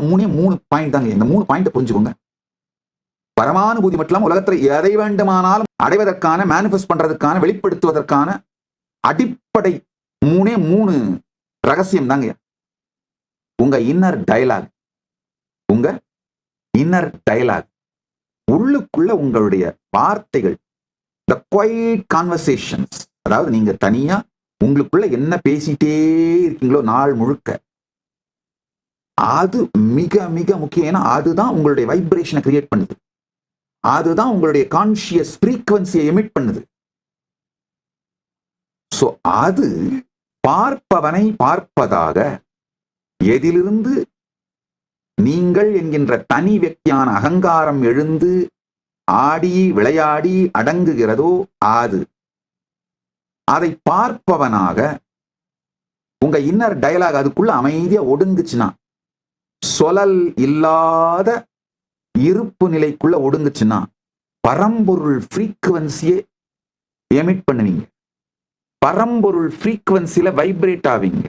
மூணே 3 பாயிண்ட் தாங்க. இந்த 3 பாயிண்ட் புரிஞ்சுக்கோங்க. பரமானுபூதி மட்டும் இல்லாம உலகத்துல எதை வேண்டுமானாலும் அடைவதற்கான, மேனிஃபெஸ்ட் பண்றதுக்கான, வெளிப்படுத்துவதற்கான அடிப்படை 3 ரகசியம் தாங்க. உங்க இன்னர் டயலாக், உங்க இன்னர் டயலாக், உள்ளுக்குள்ள உங்களுடைய வார்த்தைகள், the quiet conversations, அதாவது நீங்க தனியா உங்களுக்குள்ள என்ன பேசிட்டே இருக்கீங்களோ நாள் முழுக்க, அது மிக மிக முக்கியம். ஏன்னா அதுதான் உங்களுடைய வைப்ரேஷனை கிரியேட் பண்ணுது, அதுதான் உங்களுடைய கான்சியஸ் ஃப்ரீக்வன்சியை எமிட் பண்ணுது. சோ அது பார்ப்பவனை பார்ப்பதாக, எதிலிருந்து நீங்கள் என்கின்ற தனி വ്യക്തിயான அகங்காரம் எழுந்து ஆடி விளையாடி அடங்குகிறதோ அது, அதை பார்ப்பவனாக உங்க இன்னர் டயலாக் அதுக்குள்ள அமைதியா ஒடுங்குச்சுன்னா, சொலல் இல்லாத இருப்பு நிலைக்குள்ள ஒடுங்குச்சுன்னா, பரம்பொருள் ஃப்ரீக்வன்சியை எமிட் பண்ணுவீங்க, பரம்பொருள் ஃப்ரீக்வன்சியில வைப்ரேட் ஆவீங்க.